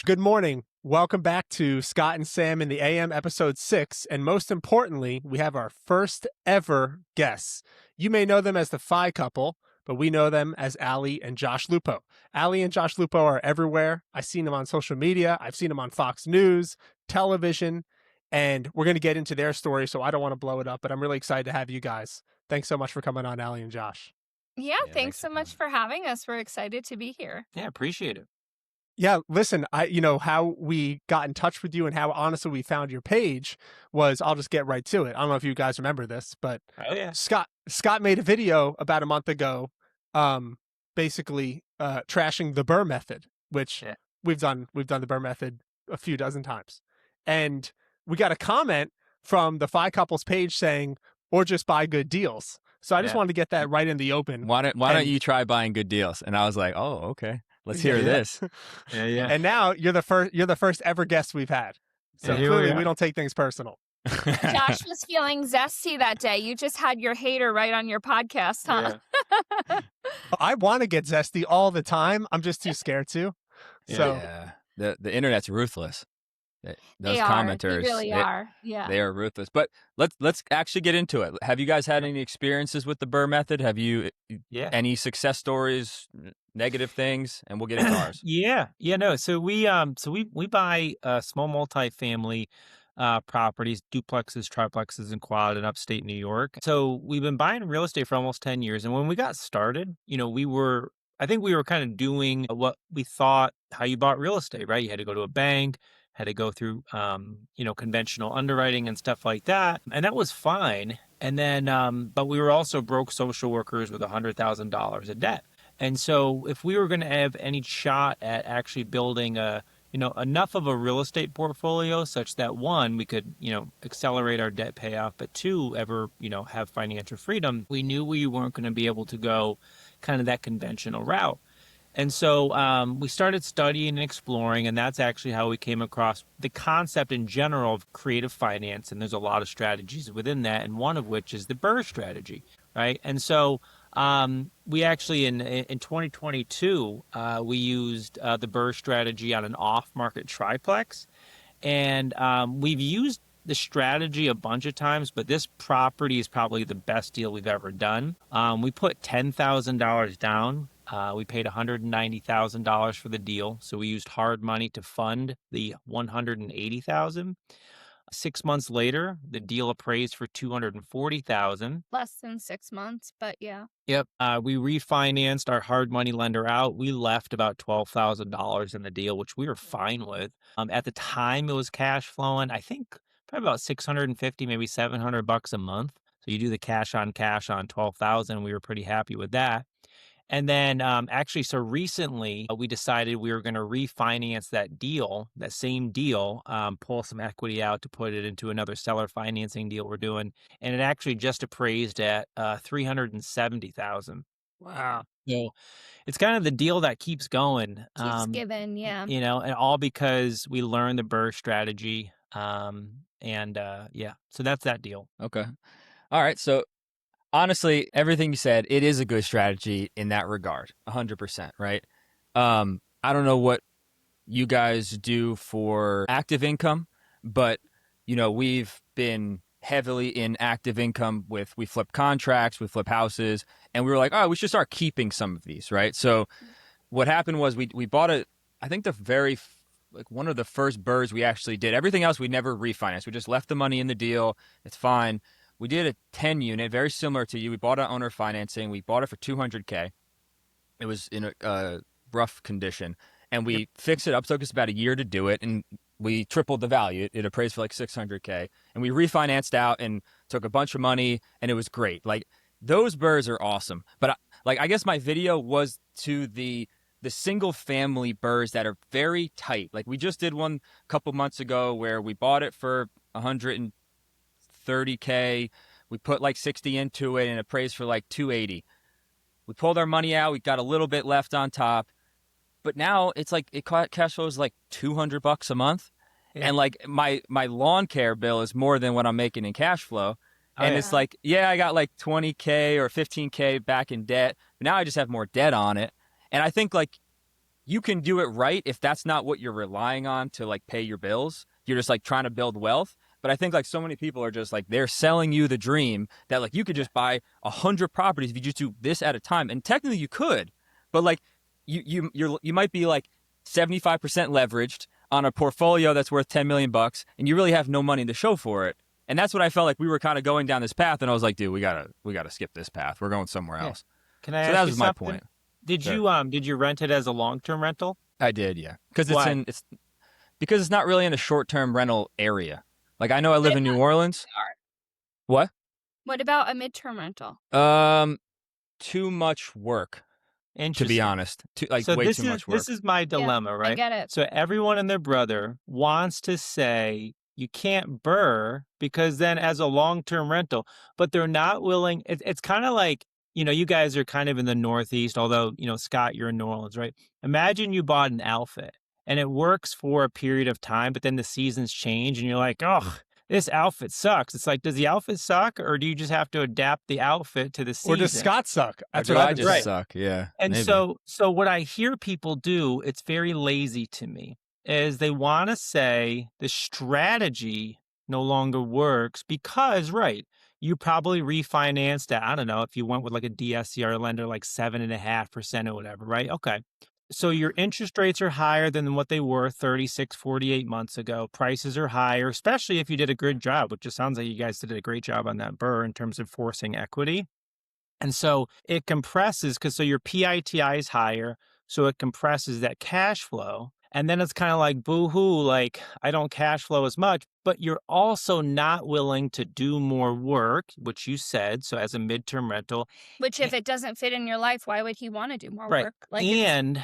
Good morning. Welcome back to Scott and Sam in the AM episode 6. And most importantly, we have our first ever guests. You may know them as the Phi couple, but we know them as Allie and Josh Lupo. Allie and Josh Lupo are everywhere. I've seen them on social media. I've seen them on Fox News, television, and we're going to get into their story. So I don't want to blow it up, but I'm really excited to have you guys. Thanks so much for coming on, Allie and Josh. Yeah, thanks so much for having us. We're excited to be here. Yeah, appreciate it. Yeah, listen, how we got in touch with you and how honestly we found your page was, I'll just get right to it. I don't know if you guys remember this, but Scott made a video about a month ago, basically trashing the BRRRR method, which we've done the BRRRR method a few dozen times. And we got a comment from the Phi couples page saying, or just buy good deals. So I just wanted to get that right in the open. Why don't you try buying good deals? And I was like, oh, okay. Let's hear this. Yeah. And now you're the first ever guest we've had. So clearly we don't take things personal. Josh was feeling zesty that day. You just had your hater right on your podcast, huh? Yeah. I want to get zesty all the time. I'm just too scared to. So the internet's ruthless. Those They commenters really are. Yeah. They are ruthless. But let's actually get into it. Have you guys had any experiences with the BRRRR method? Have you any success stories, negative things? And we'll get into ours. So we buy small multifamily properties, duplexes, triplexes, and quad in upstate New York. So we've been buying real estate for almost 10 years. And when we got started, I think we were kind of doing what we thought how you bought real estate, right? You had to go to a bank, had to go through, conventional underwriting and stuff like that. And that was fine. And then, but we were also broke social workers with $100,000 of debt. And so if we were going to have any shot at actually building enough of a real estate portfolio such that one, we could, accelerate our debt payoff, but two, have financial freedom, we knew we weren't going to be able to go kind of that conventional route. And so we started studying and exploring, and that's actually how we came across the concept in general of creative finance. And there's a lot of strategies within that, and one of which is the BRRRR strategy, right? And so we actually, in 2022, we used the BRRRR strategy on an off-market triplex. And we've used the strategy a bunch of times, but this property is probably the best deal we've ever done. We put $10,000 down. We paid $190,000 for the deal. So we used hard money to fund the $180,000. 6 months later, the deal appraised for $240,000. Less than 6 months, but yeah. Yep. We refinanced our hard money lender out. We left about $12,000 in the deal, which we were fine with. At the time, it was cash flowing, I think probably about $650, maybe $700 a month. So you do the cash on 12,000. We were pretty happy with that. And then so recently we decided we were going to refinance that same deal, pull some equity out to put it into another seller financing deal we're doing. And it actually just appraised at $370,000. Wow. So it's kind of the deal that keeps going. Keeps giving, yeah. And all because we learned the BRRRR strategy. So that's that deal. Okay. All right. So honestly, everything you said, it is a good strategy in that regard, 100%, right? I don't know what you guys do for active income, but, we've been heavily in active income we flip contracts, we flip houses, and we were like, oh, we should start keeping some of these, right? So what happened was we bought I think one of the first BRRRRs we actually did. Everything else we never refinanced. We just left the money in the deal. It's fine. We did a 10 unit, very similar to you. We bought it owner financing. We bought it for $200K. It was in a rough condition. And we fixed it up. It took us about a year to do it. And we tripled the value. It appraised for like $600K. And we refinanced out and took a bunch of money. And it was great. Like, those BRRRRs are awesome. But I guess my video was to the single family BRRRRs that are very tight. Like, we just did one a couple months ago where we bought it for $130K. We put like 60 into it and appraised for like 280. We pulled our money out. We got a little bit left on top, but now it's like cash flows like $200 a month. Yeah. And like my lawn care bill is more than what I'm making in cash flow. And it's like, I got like 20K or 15K back in debt, but now I just have more debt on it. And I think like you can do it right if that's not what you're relying on to like pay your bills. You're just like trying to build wealth. But I think like so many people are just like, they're selling you the dream that like you could just buy 100 properties if you just do this at a time. And technically you could, but like you might be like 75% leveraged on a portfolio that's worth 10 million bucks, and you really have no money to show for it. And that's what I felt like we were kind of going down this path, and I was like, dude, we gotta skip this path. We're going somewhere else. Can I so ask that you was my something? point. Did you rent it as a long-term rental? I did, yeah, because Why? because it's not really in a short-term rental area. Like I know I live in New Orleans. What? What about a midterm rental? Too much work. To be Interesting. honest, way too much work. This is my dilemma, right? I get it. So everyone and their brother wants to say you can't BRRRR because then as a long-term rental, but they're not willing. It's kind of like, you guys are kind of in the Northeast, although, Scott, you're in New Orleans, right? Imagine you bought an outfit and it works for a period of time, but then the seasons change and you're like, oh, this outfit sucks. It's like, does the outfit suck, or do you just have to adapt the outfit to the season? Or does Scott suck? That's what I just suck. Yeah. And maybe. so what I hear people do, it's very lazy to me, is they want to say the strategy no longer works because, right, you probably refinanced at, I don't know, if you went with like a DSCR lender, like 7.5% or whatever, right? Okay. So your interest rates are higher than what they were 36, 48 months ago. Prices are higher, especially if you did a good job, which just sounds like you guys did a great job on that BRRRR in terms of forcing equity. And so it compresses so your PITI is higher. So it compresses that cash flow. And then it's kind of like, boo-hoo, like I don't cash flow as much, but you're also not willing to do more work, which you said. So as a midterm rental. Which if it doesn't fit in your life, why would he want to do more Right. work? Like and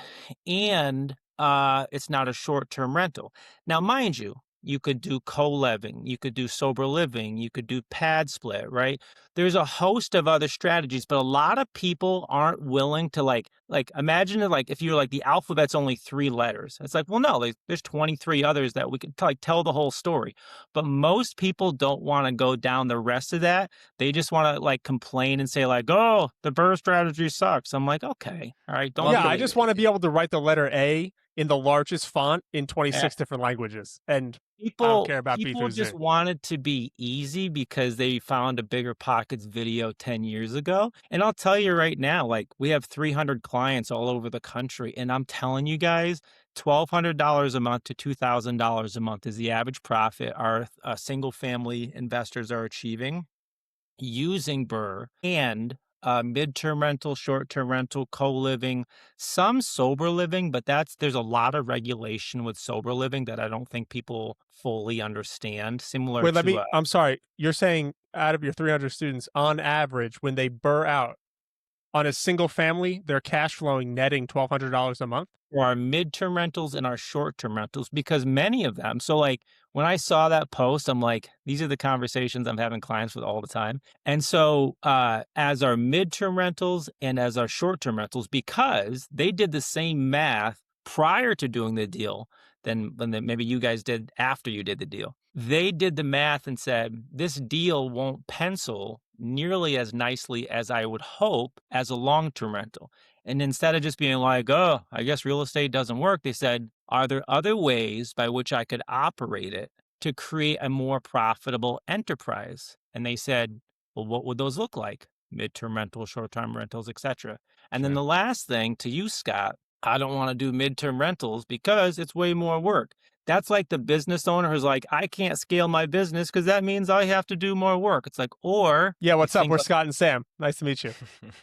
it's not a short-term rental. Now, mind you, you could do co-living, you could do sober living, you could do pad split, right? There's a host of other strategies, but a lot of people aren't willing to like imagine it like if you're like the alphabet's only 3 letters. It's like, well, no, there's 23 others that we could like tell the whole story. But most people don't want to go down the rest of that. They just want to like complain and say like, oh, the BRRRR strategy sucks. I'm like, okay, all right, don't. Yeah, I just want to be able to write the letter A in the largest font in 26 different languages. And I don't care about people just wanted to be easy because they found a Bigger Pockets video 10 years ago. And I'll tell you right now, like we have 300 clients all over the country. And I'm telling you guys, $1,200 a month to $2,000 a month is the average profit our single family investors are achieving using BRRRR and midterm rental, short-term rental, co-living, some sober living, but there's a lot of regulation with sober living that I don't think people fully understand. Similar to I'm sorry. You're saying out of your 300 students, on average, when they BRRRR out on a single family, they're cash flowing netting $1,200 a month? For our midterm rentals and our short-term rentals, because many of them, so like when I saw that post, I'm like, these are the conversations I'm having clients with all the time. And so as our midterm rentals and as our short-term rentals, because they did the same math prior to doing the deal than maybe you guys did after you did the deal. They did the math and said, this deal won't pencil nearly as nicely as I would hope as a long-term rental. And instead of just being like, oh, I guess real estate doesn't work, they said, are there other ways by which I could operate it to create a more profitable enterprise? And they said, well, what would those look like? Midterm rentals, short-term rentals, etc. And then the last thing to you, Scott, I don't want to do midterm rentals because it's way more work. That's like the business owner who's like, I can't scale my business because that means I have to do more work. It's like, or... Yeah, what's up? We're Scott and Sam. Nice to meet you.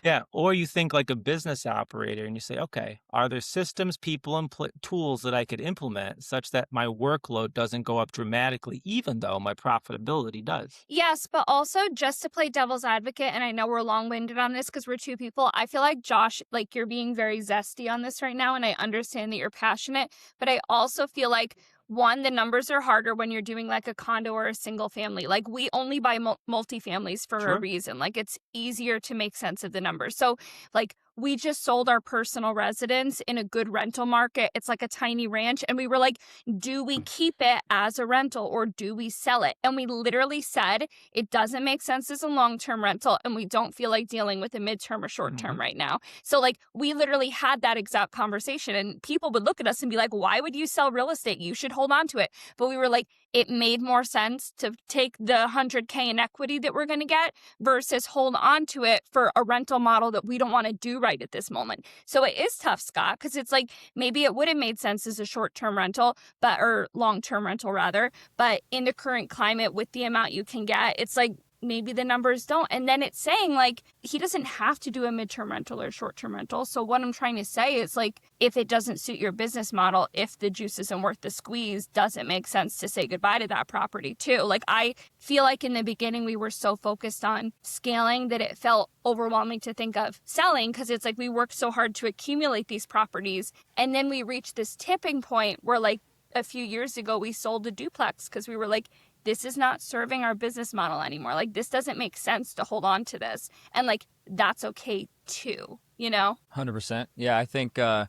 Yeah, or you think like a business operator and you say, okay, are there systems, people, and tools that I could implement such that my workload doesn't go up dramatically, even though my profitability does? Yes, but also just to play devil's advocate, and I know we're long-winded on this because we're 2 people, I feel like, Josh, like you're being very zesty on this right now, and I understand that you're passionate, but I also feel like, one, the numbers are harder when you're doing like a condo or a single family. Like we only buy multifamilies for a reason. Like it's easier to make sense of the numbers. So like we just sold our personal residence in a good rental market. It's like a tiny ranch. And we were like, do we keep it as a rental or do we sell it? And we literally said, it doesn't make sense as a long-term rental. And we don't feel like dealing with a midterm or short-term right now. So like we literally had that exact conversation, and people would look at us and be like, why would you sell real estate? You should hold on to it. But we were like, it made more sense to take the $100K in equity that we're going to get versus hold on to it for a rental model that we don't want to do right at this moment. So it is tough, Scott, because it's like maybe it would have made sense as a short-term rental, or long-term rental rather. But in the current climate with the amount you can get, it's like maybe the numbers don't. And then it's saying like he doesn't have to do a midterm rental or short-term rental. So what I'm trying to say is like if it doesn't suit your business model, if the juice isn't worth the squeeze, does it make sense to say goodbye to that property too? Like I feel like in the beginning we were so focused on scaling that it felt overwhelming to think of selling, because it's like we worked so hard to accumulate these properties, and then we reached this tipping point where like a few years ago we sold a duplex because we were like, this is not serving our business model anymore. Like, this doesn't make sense to hold on to this. And, like, that's okay, too, you know? 100%. Yeah, I think I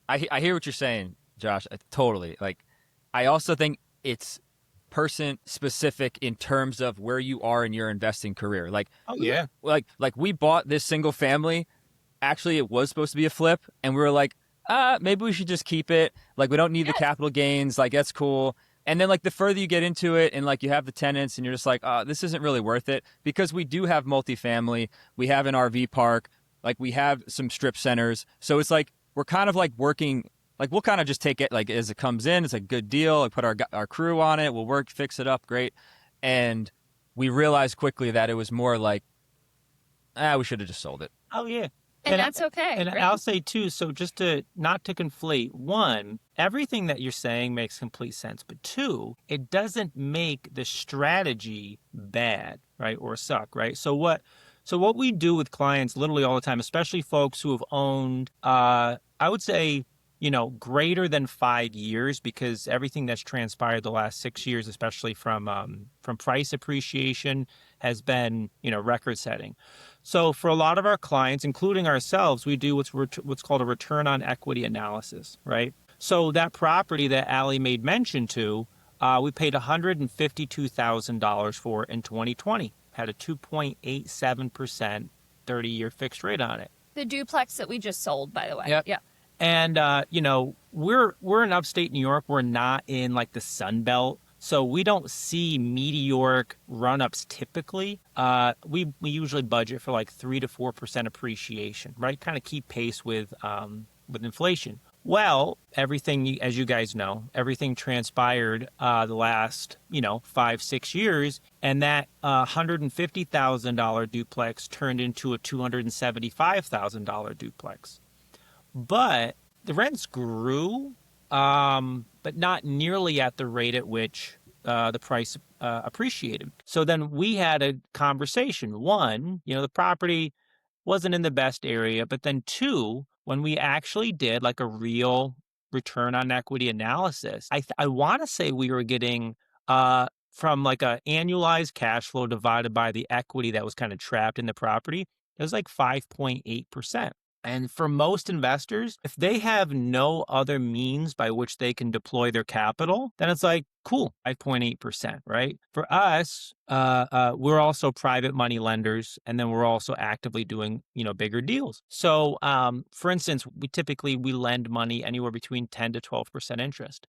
hear what you're saying, Josh. Totally. Like, I also think it's person-specific in terms of where you are in your investing career. Like, oh, yeah. Like we bought this single family. Actually, it was supposed to be a flip. And we were like, maybe we should just keep it. Like, we don't need the capital gains. Like, that's cool. And then, like, the further you get into it and, like, you have the tenants and you're just like, this isn't really worth it, because we do have multifamily. We have an RV park. Like, we have some strip centers. So it's like we're kind of, like, working – like, we'll kind of just take it, like, as it comes in. It's a good deal. Like, put our crew on it. We'll work, fix it up. Great. And we realized quickly that it was more like, we should have just sold it. Oh, yeah. And that's okay. And right? I'll say, too, so just not to conflate, one, everything that you're saying makes complete sense. But two, it doesn't make the strategy bad, right, or suck, right? So what we do with clients literally all the time, especially folks who have owned, I would say, greater than 5 years, because everything that's transpired the last 6 years, especially from price appreciation, has been, record setting. So for a lot of our clients, including ourselves, we do what's called a return on equity analysis, right? So that property that Allie made mention to, we paid $152,000 for in 2020, had a 2.87% 30-year fixed rate on it. The duplex that we just sold, by the way. Yep. Yeah. And, we're in upstate New York. We're not in like the Sun Belt. So we don't see meteoric run-ups typically. We usually budget for like 3 to 4% appreciation, right? Kind of keep pace with inflation. Well, everything, as you guys know, everything transpired the last, 5-6 years, and that $150,000 duplex turned into a $275,000 duplex. But the rents grew, but not nearly at the rate at which the price appreciated. So then we had a conversation. One, the property wasn't in the best area, but then two, when we actually did like a real return on equity analysis, I want to say we were getting from like a annualized cash flow divided by the equity that was kind of trapped in the property, it was like 5.8%. And for most investors, if they have no other means by which they can deploy their capital, then it's like, cool, 5.8%, right? For us, we're also private money lenders, and then we're also actively doing, bigger deals. So, for instance, we lend money anywhere between 10 to 12% interest.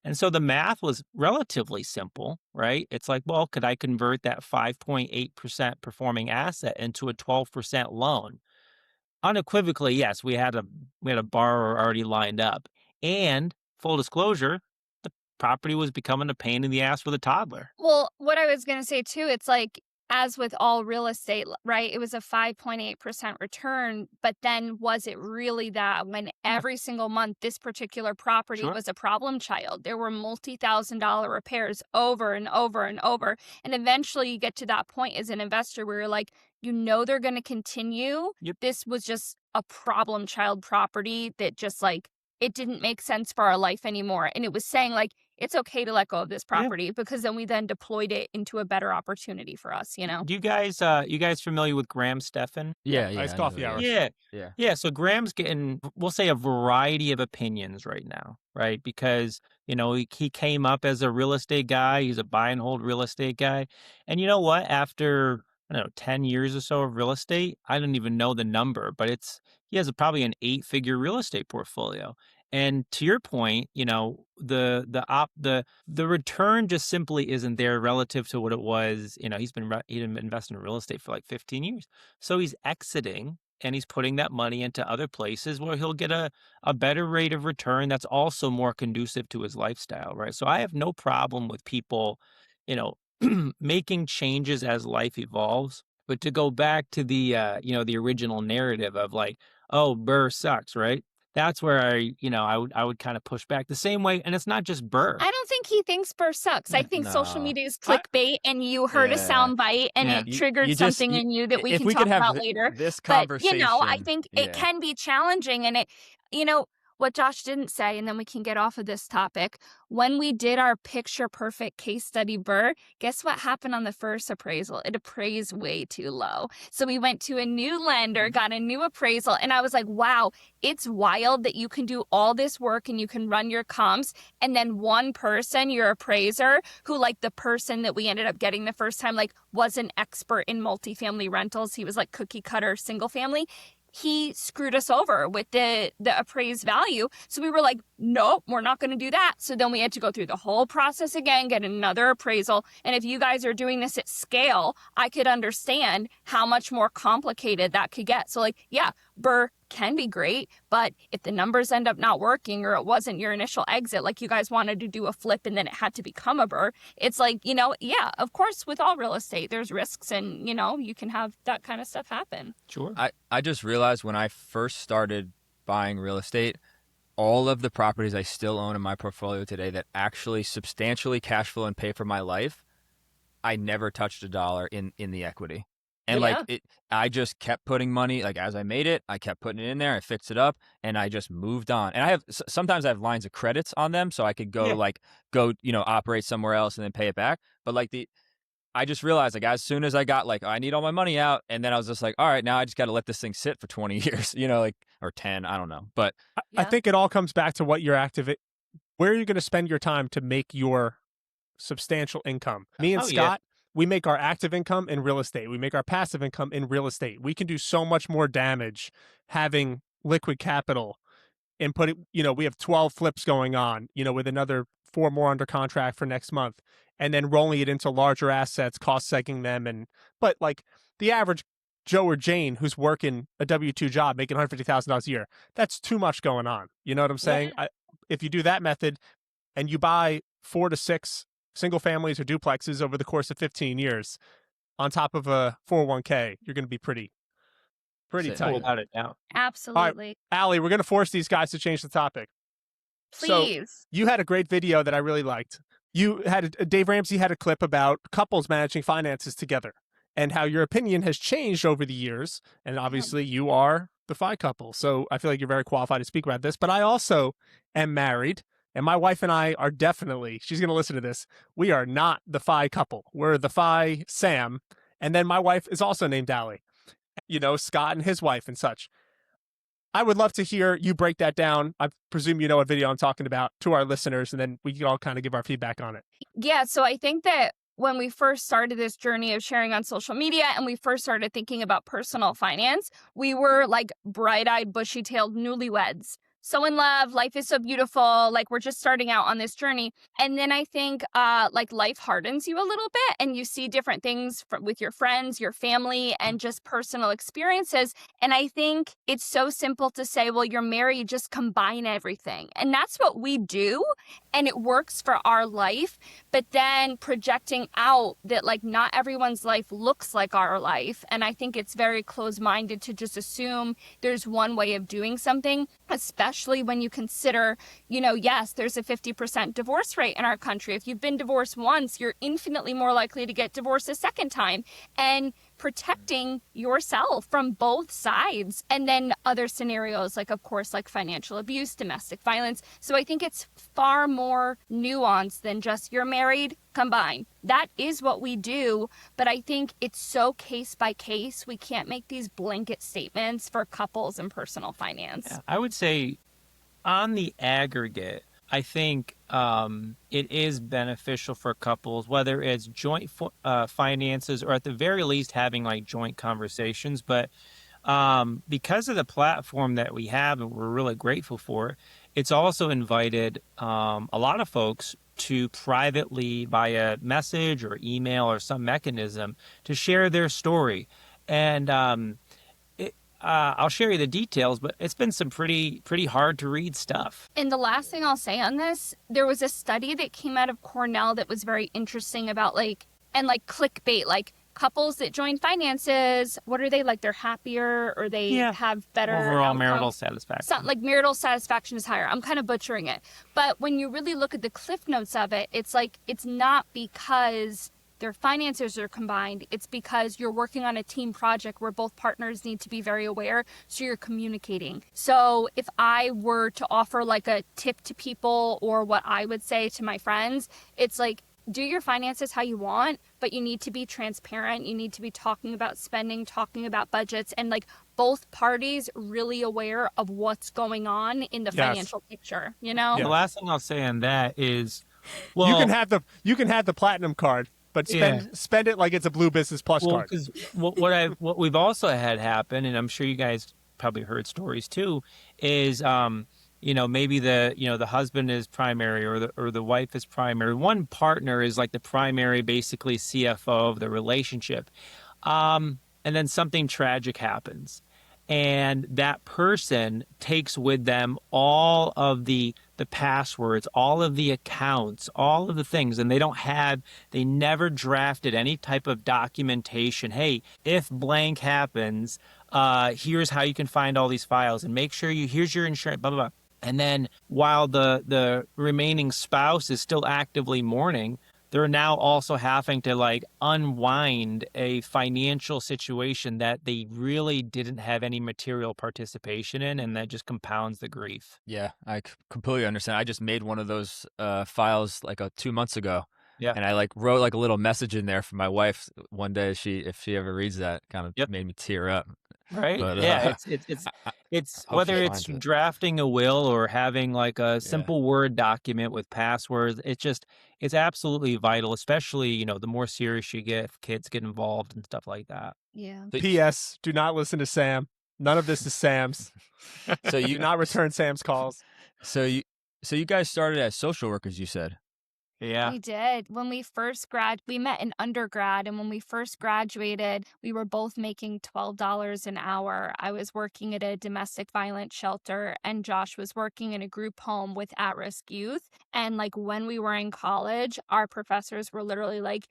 And so the math was relatively simple, right? It's like, well, could I convert that 5.8% performing asset into a 12% loan? Unequivocally, yes, we had a borrower already lined up. And full disclosure, the property was becoming a pain in the ass for the toddler. Well, what I was going to say too, it's like, as with all real estate, right? It was a 5.8% return, but then was it really that when every single month this particular property was a problem child? There were multi-$1,000 repairs over and over and over. And eventually you get to that point as an investor where you're like, they're going to continue. Yep. This was just a problem child property that just like, it didn't make sense for our life anymore. And it was saying like, it's okay to let go of this property because then we then deployed it into a better opportunity for us, you know? You guys familiar with Graham Stephan? Yeah, Iced I know who coffee he hours. is. Yeah. Yeah. Yeah. So Graham's getting, we'll say, a variety of opinions right now, right? Because, he came up as a real estate guy. He's a buy and hold real estate guy. And you know what? After, I don't know, 10 years or so of real estate, I don't even know the number, but he has probably an 8-figure real estate portfolio. And to your point, the return just simply isn't there relative to what it was. He's been investing in real estate for like 15 years. So he's exiting and he's putting that money into other places where he'll get a better rate of return that's also more conducive to his lifestyle, right? So I have no problem with people, making changes as life evolves. But to go back to the original narrative of like, oh, BRRRR sucks, right? That's where I would kind of push back the same way. And it's not just BRRRR. I don't think he thinks BRRRR sucks. I think social No. media is clickbait, and you heard a sound bite, and it triggered something in you that we if can we talk could have about later. this But, conversation, I think it can be challenging, and what Josh didn't say, and then we can get off of this topic. When we did our picture perfect case study BRRRR, guess what happened on the first appraisal? It appraised way too low. So we went to a new lender, got a new appraisal, and I was like, wow, it's wild that you can do all this work and you can run your comps, and then one person, your appraiser, who like the person that we ended up getting the first time, like was an expert in multifamily rentals. He was like cookie cutter single family. He screwed us over with the appraised value. So we were like, nope, we're not going to do that. So then we had to go through the whole process again, get another appraisal. And if you guys are doing this at scale, I could understand how much more complicated that could get. So like, yeah, BRRRR can be great, but if the numbers end up not working or it wasn't your initial exit, like you guys wanted to do a flip and then it had to become a BRRRR, it's like, yeah, of course, with all real estate, there's risks and, you can have that kind of stuff happen. Sure. I just realized when I first started buying real estate, all of the properties I still own in my portfolio today that actually substantially cash flow and pay for my life, I never touched a dollar in the equity. And I just kept putting money, like as I made it, I kept putting it in there, I fixed it up, and I just moved on. And sometimes I have lines of credits on them, so I could go operate somewhere else and then pay it back. But I just realized as soon as I got I need all my money out, and then I was just like, all right, now I just got to let this thing sit for 20 years, or 10, I don't know. But I think it all comes back to what you're where are you going to spend your time to make your substantial income? Me and Scott, we make our active income in real estate. We make our passive income in real estate. We can do so much more damage having liquid capital and we have 12 flips going on, with another 4 more under contract for next month, and then rolling it into larger assets, cost segging them. But the average Joe or Jane who's working a W-2 job, making $150,000 a year, that's too much going on. You know what I'm saying? Yeah. If you do that method and you buy 4 to 6 single families or duplexes over the course of 15 years on top of a 401k, you're going to be pretty tight. Without a doubt. Absolutely. All right, Allie, we're going to force these guys to change the topic. Please. So you had a great video that I really liked. Dave Ramsey had a clip about couples managing finances together and how your opinion has changed over the years. And obviously you are the FI couple. So I feel like you're very qualified to speak about this, but I also am married. And my wife and I are definitely, she's going to listen to this, we are not the FI couple. We're the FI Sam. And then my wife is also named Allie. Scott and his wife and such. I would love to hear you break that down. I presume you know what video I'm talking about, to our listeners, and then we can all kind of give our feedback on it. Yeah, so I think that when we first started this journey of sharing on social media and we first started thinking about personal finance, we were like bright-eyed, bushy-tailed newlyweds. So in love, life is so beautiful, we're just starting out on this journey. And then I think life hardens you a little bit and you see different things with your friends, your family, and just personal experiences. And I think it's so simple to say, well, you're married, just combine everything. And that's what we do. And it works for our life. But then projecting out that not everyone's life looks like our life. And I think it's very closed-minded to just assume there's one way of doing something, especially when you consider, yes, there's a 50% divorce rate in our country. If you've been divorced once, you're infinitely more likely to get divorced a second time. And protecting yourself from both sides. And then other scenarios, like, of course, like financial abuse, domestic violence. So I think it's far more nuanced than just you're married, combine. That is what we do. But I think it's so case by case. We can't make these blanket statements for couples and personal finance. Yeah, I would say on the aggregate, I think it is beneficial for couples, whether it's joint finances or at the very least having like joint conversations. But because of the platform that we have, and we're really grateful for, it's also invited a lot of folks to privately via message or email or some mechanism to share their story. And I'll share you the details, but it's been some pretty hard to read stuff. And the last thing I'll say on this, there was a study that came out of Cornell that was very interesting about clickbait, like couples that join finances, what are they like? They're happier, or they have better overall outcomes. Marital satisfaction. Like marital satisfaction is higher. I'm kind of butchering it. But when you really look at the cliff notes of it, it's like, it's not because their finances are combined. It's because you're working on a team project where both partners need to be very aware, so you're communicating. So if I were to offer like a tip to people, or what I would say to my friends, it's like, do your finances how you want, but you need to be transparent. You need to be talking about spending, talking about budgets, and like both parties really aware of what's going on in the financial picture, you know? The last thing I'll say on that is, well, you can have the platinum card, but spend it like it's a Blue Business Plus card. Because what we've also had happen, and I'm sure you guys probably heard stories too, is maybe the husband is primary or the wife is primary. One partner is like the primary, basically CFO of the relationship, and then something tragic happens, and that person takes with them all of the passwords, all of the accounts, all of the things, and they never drafted any type of documentation. Hey, if blank happens, here's how you can find all these files, and make sure here's your insurance, blah, blah, blah. And then while the remaining spouse is still actively mourning, they're now also having to like unwind a financial situation that they really didn't have any material participation in, and that just compounds the grief. Yeah, I completely understand. I just made one of those files like 2 months ago. Yeah. And I like wrote like a little message in there for my wife one day. If she ever reads that, kind of made me tear up. Right. But, it's whether it's drafting a will or having like a simple Word document with passwords. It's absolutely vital, especially, the more serious you get, if kids get involved and stuff like that. Yeah. P.S. Do not listen to Sam. None of this is Sam's. So you do not return Sam's calls. So you guys started as social workers, you said. Yeah. We did. When we first we met in undergrad, and when we first graduated, we were both making $12 an hour. I was working at a domestic violence shelter, and Josh was working in a group home with at-risk youth. And like when we were in college, our professors were literally like,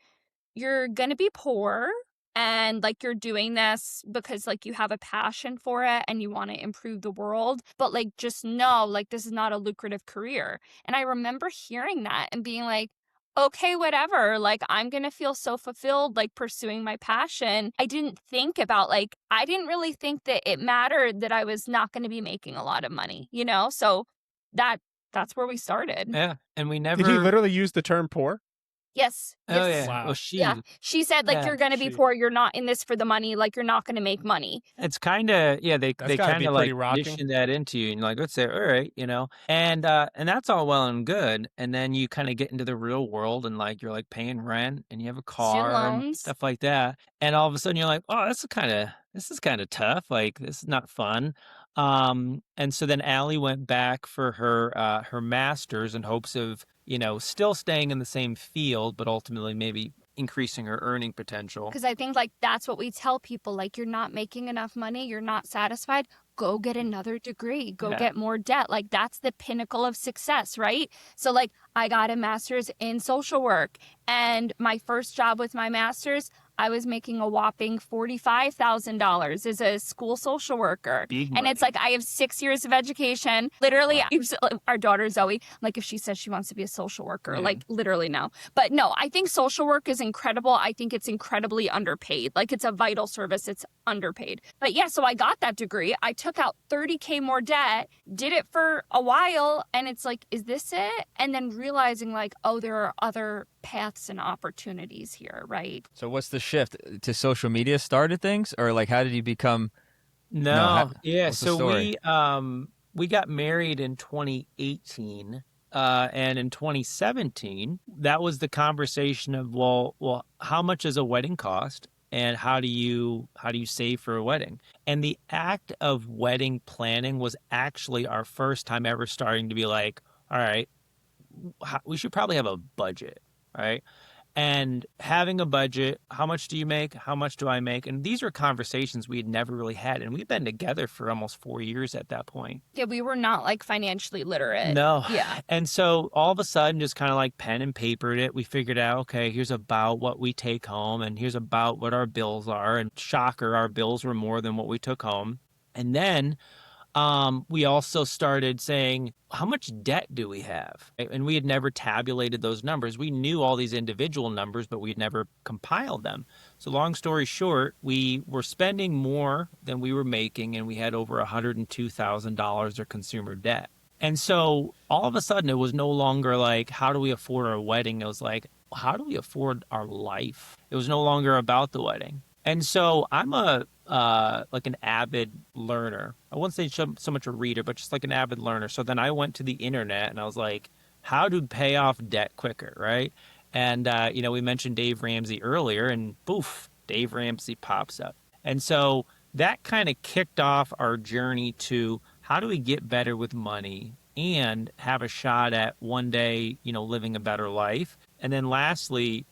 you're going to be poor, and like you're doing this because like you have a passion for it and you want to improve the world, but like just know like this is not a lucrative career. And I remember hearing that and being like, okay, whatever, like I'm gonna feel so fulfilled like pursuing my passion. I didn't really think that it mattered that I was not going to be making a lot of money, so that's where we started. Yeah. And we never Did he literally use the term poor? Yes. Oh, yeah. Wow. Well, she said, like, you're going to be poor. You're not in this for the money. Like, you're not going to make money. It's kind of, they kind of like condition that into you. And you're like, let's say, all right, and that's all well and good. And then you kind of get into the real world, and like, you're like paying rent, and you have a car and stuff like that. And all of a sudden you're like, oh, this is kind of tough. Like, this is not fun. And so then Allie went back for her master's in hopes of, still staying in the same field, but ultimately maybe increasing her earning potential. Because I think like that's what we tell people, like, you're not making enough money, you're not satisfied, go get another degree, go get more debt. Like that's the pinnacle of success, right? So like I got a master's in social work, and my first job with my master's, I was making a whopping $45,000 as a school social worker. And it's like, I have 6 years of education. Literally, our daughter Zoe, like if she says she wants to be a social worker, like literally no. But no, I think social work is incredible. I think it's incredibly underpaid. Like it's a vital service. It's underpaid. But yeah, so I got that degree. I took out $30K more debt, did it for a while. And it's like, is this it? And then realizing like, oh, there are other paths and opportunities here, right? So what's the shift to social media started things, or like how did you become? What's the story? We got married in 2018. And in 2017, that was the conversation of, well, how much does a wedding cost? And how do you save for a wedding? And the act of wedding planning was actually our first time ever starting to be like, all right, we should probably have a budget, right? And having a budget, how much do you make? How much do I make? And these are conversations we had never really had. And we've been together for almost 4 years at that point. Yeah, we were not like financially literate. No. Yeah. And so all of a sudden, just kind of like pen and papered it. We figured out, okay, here's about what we take home and here's about what our bills are. And shocker, our bills were more than what we took home. And then we also started saying, how much debt do we have? And we had never tabulated those numbers. We knew all these individual numbers, but we'd never compiled them. So long story short, we were spending more than we were making, and we had over $102,000 of consumer debt. And so all of a sudden, it was no longer like, how do we afford our wedding? It was like, how do we afford our life? It was no longer about the wedding. And so I'm like an avid learner. I wouldn't say so much a reader, but just like an avid learner. So then I went to the internet and I was like, how to pay off debt quicker, right? And, we mentioned Dave Ramsey earlier and poof, Dave Ramsey pops up. And so that kind of kicked off our journey to how do we get better with money and have a shot at one day, living a better life. And then lastly,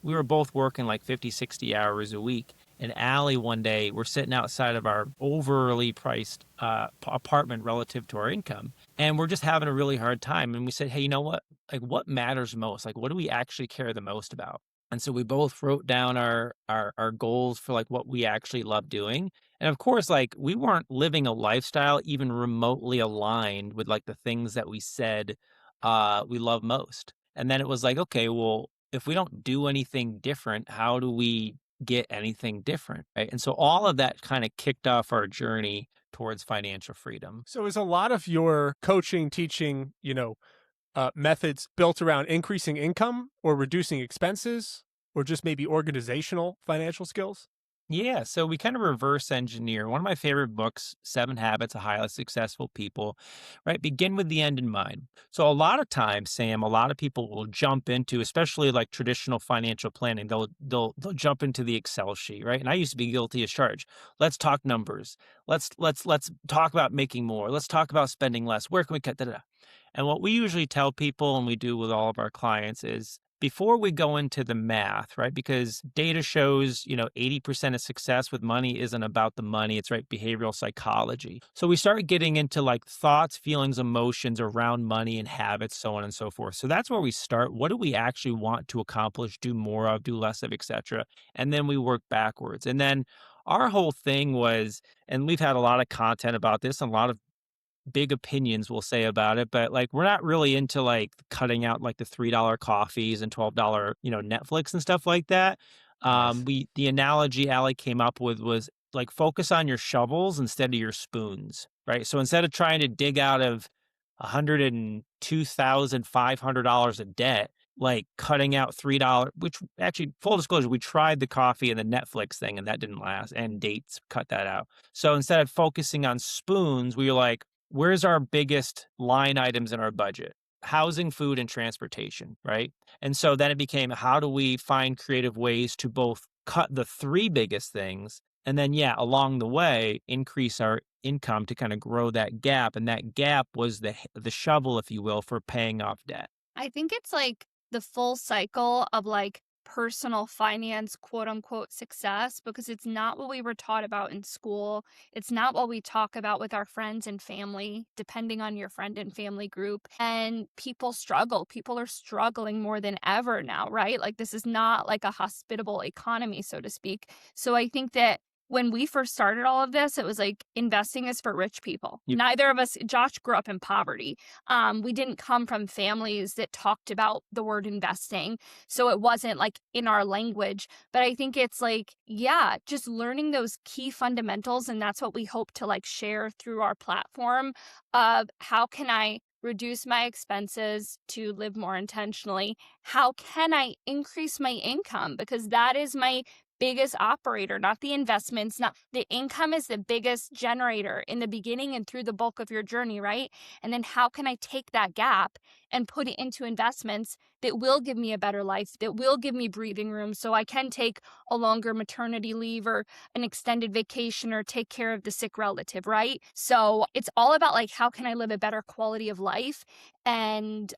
we were both working like 50, 60 hours a week. And Allie, one day, we're sitting outside of our overly priced apartment relative to our income. And we're just having a really hard time. And we said, hey, you know what? Like, what matters most? Like, what do we actually care the most about? And so we both wrote down our goals for like what we actually love doing. And of course, like we weren't living a lifestyle even remotely aligned with like the things that we said we love most. And then it was like, okay, well, if we don't do anything different, how do we get anything different, right? And so all of that kind of kicked off our journey towards financial freedom. So is a lot of your coaching, teaching, methods built around increasing income or reducing expenses or just maybe organizational financial skills? Yeah, so we kind of reverse engineer. One of my favorite books, 7 Habits of Highly Successful People, right? Begin with the end in mind. So a lot of times, Sam, a lot of people will jump into, especially like traditional financial planning, they'll jump into the Excel sheet, right? And I used to be guilty as charged. Let's talk numbers. Let's talk about making more. Let's talk about spending less. Where can we cut that? And what we usually tell people, and we do with all of our clients, is before we go into the math, right? Because data shows, 80% of success with money isn't about the money. It's right, behavioral psychology. So we start getting into like thoughts, feelings, emotions around money and habits, so on and so forth. So that's where we start. What do we actually want to accomplish, do more of, do less of, etc. And then we work backwards. And then our whole thing was, and we've had a lot of content about this, and a lot of big opinions we'll say about it, but like we're not really into like cutting out like the $3 coffees and $12 Netflix and stuff like that. Nice. The analogy Allie came up with was like focus on your shovels instead of your spoons, right? So instead of trying to dig out of $102,500 of debt, like cutting out $3, which actually, full disclosure, we tried the coffee and the Netflix thing and that didn't last, and dates cut that out. So instead of focusing on spoons, we were like, where's our biggest line items in our budget? Housing, food, and transportation, right? And so then it became, how do we find creative ways to both cut the 3 biggest things and then, along the way, increase our income to kind of grow that gap. And that gap was the shovel, if you will, for paying off debt. I think it's like the full cycle of like personal finance, quote unquote, success, because it's not what we were taught about in school. It's not what we talk about with our friends and family, depending on your friend and family group. And people struggle. People are struggling more than ever now, right? Like, this is not like a hospitable economy, so to speak. So I think that when we first started all of this, it was like investing is for rich people. Yep. Neither of us, Josh grew up in poverty. We didn't come from families that talked about the word investing. So it wasn't like in our language. But I think it's like, yeah, just learning those key fundamentals. And that's what we hope to like share through our platform of how can I reduce my expenses to live more intentionally? How can I increase my income? Because that is my biggest operator, not the investments, not the income is the biggest generator in the beginning and through the bulk of your journey, right? And then how can I take that gap and put it into investments that will give me a better life, that will give me breathing room so I can take a longer maternity leave or an extended vacation or take care of the sick relative, right? So it's all about like, how can I live a better quality of life and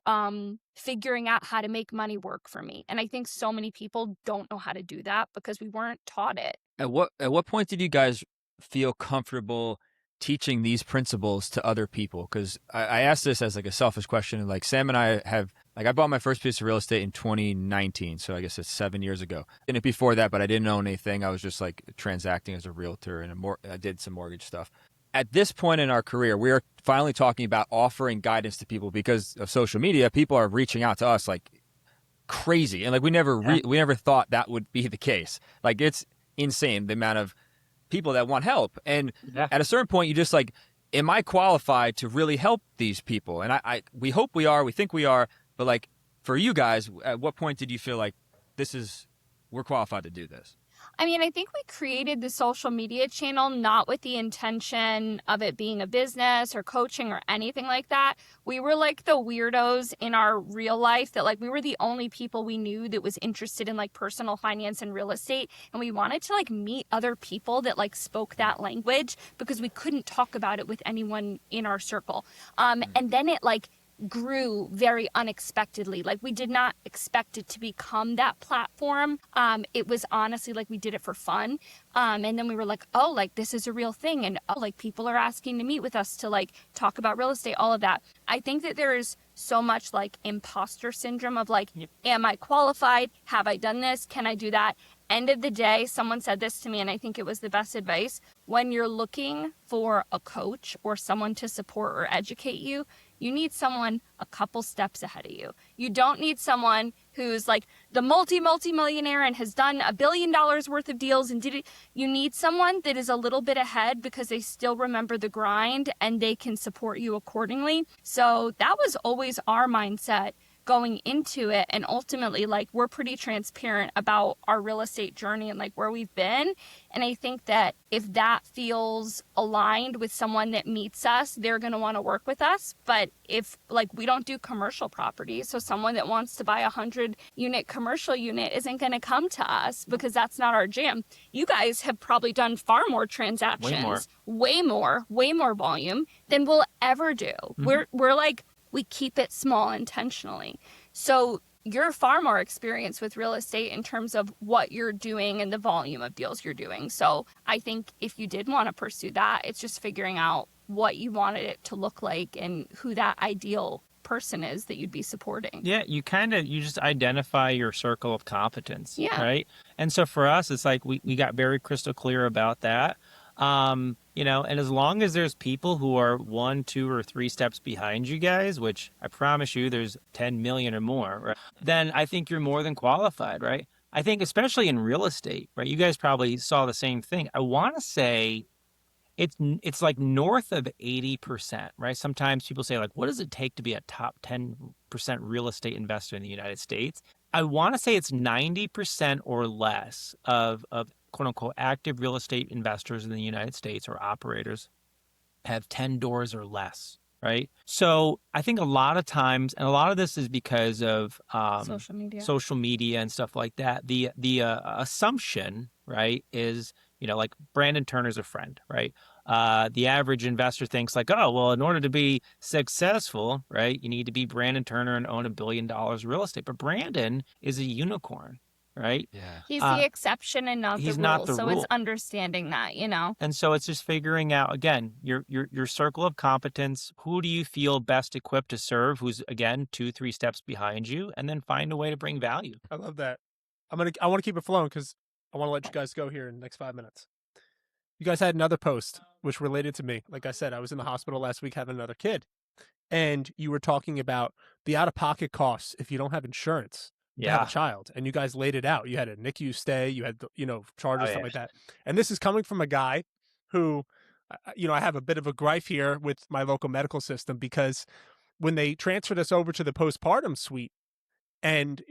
figuring out how to make money work for me. And I think so many people don't know how to do that because we weren't taught it. At what point did you guys feel comfortable teaching these principles to other people? Because I asked this as like a selfish question. Like Sam and I have, like I bought my first piece of real estate in 2019. So I guess it's 7 years ago. And before that, but I didn't own anything. I was just like transacting as a realtor and I did some mortgage stuff. At this point in our career, we are finally talking about offering guidance to people because of social media. People are reaching out to us like crazy. And like we never thought that would be the case. Like it's insane the amount of people that want help. And at a certain point, you just like, am I qualified to really help these people? And we hope we are, we think we are, but like for you guys, at what point did you feel like we're qualified to do this? I mean, I think we created the social media channel not with the intention of it being a business or coaching or anything like that. We were like the weirdos in our real life that like we were the only people we knew that was interested in like personal finance and real estate. And we wanted to like meet other people that like spoke that language because we couldn't talk about it with anyone in our circle. And then it like grew very unexpectedly. Like we did not expect it to become that platform. It was honestly like we did it for fun. And then we were like, oh, like this is a real thing. And oh, like people are asking to meet with us to like talk about real estate, all of that. I think that there is so much like imposter syndrome of like, am I qualified? Have I done this? Can I do that? End of the day, someone said this to me, and I think it was the best advice. When you're looking for a coach or someone to support or educate you, you need someone a couple steps ahead of you. You don't need someone who's like the multi-millionaire and has done $1 billion worth of deals and did it. You need someone that is a little bit ahead because they still remember the grind and they can support you accordingly. So that was always our mindset going into it. And ultimately, like, we're pretty transparent about our real estate journey and like where we've been. And I think that if that feels aligned with someone that meets us, they're going to want to work with us. But if like we don't do commercial properties, so someone that wants to buy 100-unit commercial unit isn't going to come to us because that's not our jam. You guys have probably done far more transactions, way more volume than we'll ever do. Mm-hmm. We're like, we keep it small intentionally. So you're far more experienced with real estate in terms of what you're doing and the volume of deals you're doing. So I think if you did want to pursue that, it's just figuring out what you wanted it to look like and who that ideal person is that you'd be supporting. Yeah, you just identify your circle of competence, right? And so for us, it's like we got very crystal clear about that. And as long as there's people who are 1, 2, or 3 steps behind you guys, which I promise you there's 10 million or more, right? Then I think you're more than qualified, right? I think especially in real estate, right? You guys probably saw the same thing. I want to say it's like north of 80%, right? Sometimes people say like, what does it take to be a top 10% real estate investor in the United States? I want to say it's 90% or less of quote unquote active real estate investors in the United States or operators have 10 doors or less, right? So I think a lot of times, and a lot of this is because of social media and stuff like that. The assumption, right, is, like Brandon Turner's a friend, right? The average investor thinks like, oh, well, in order to be successful, right, you need to be Brandon Turner and own $1 billion real estate. But Brandon is a unicorn, right? Yeah. He's the exception and not the He's rule. not the So rule. it's understanding that, you know. And so it's just figuring out, again, your circle of competence. Who do you feel best equipped to serve? Who's, again, 2-3 steps behind you, and then find a way to bring value. I love that. I want to keep it flowing because I want to let you guys go here in the next 5 minutes. You guys had another post which related to me. Like I said, I was in the hospital last week having another kid, and you were talking about the out-of-pocket costs if you don't have insurance to have a child, and you guys laid it out. You had a NICU stay, you had charges, stuff like that. And this is coming from a guy who, I have a bit of a gripe here with my local medical system because when they transferred us over to the postpartum suite, and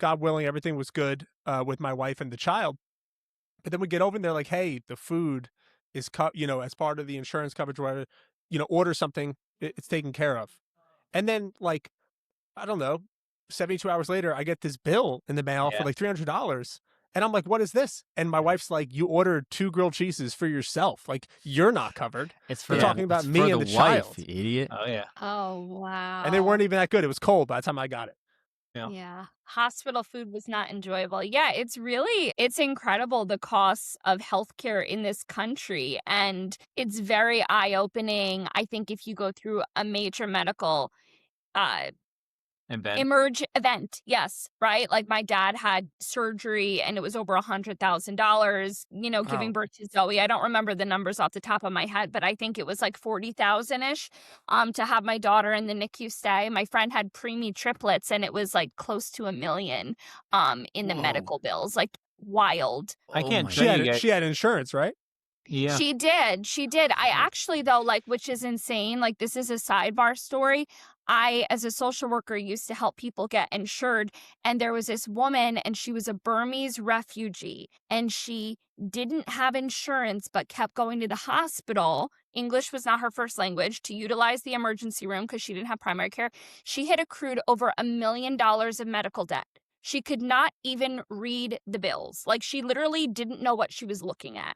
God willing, everything was good with my wife and the child. But then we get over and they're like, hey, the food is as part of the insurance coverage, or whatever, order something, it's taken care of. And then, like, I don't know, 72 hours later, I get this bill in the mail for like $300. And I'm like, what is this? And my wife's like, you ordered 2 grilled cheeses for yourself. Like, you're not covered. It's for talking about me and the child. You idiot. Oh, yeah. Oh, wow. And they weren't even that good. It was cold by the time I got it. Yeah. Hospital food was not enjoyable. Yeah, it's incredible the costs of healthcare in this country. And it's very eye-opening. I think if you go through a major medical emerge event, yes, right? Like my dad had surgery and it was over $100,000, giving birth to Zoe. I don't remember the numbers off the top of my head, but I think it was like 40,000-ish to have my daughter in the NICU stay. My friend had preemie triplets and it was like close to $1 million in the medical bills. Like wild. I can't She had insurance, right? Yeah. She did. I actually, though, which is insane. Like, this is a sidebar story. I, as a social worker, used to help people get insured. And there was this woman, and she was a Burmese refugee. And she didn't have insurance, but kept going to the hospital. English was not her first language, to utilize the emergency room because she didn't have primary care. She had accrued over $1 million of medical debt. She could not even read the bills. Like, she literally didn't know what she was looking at.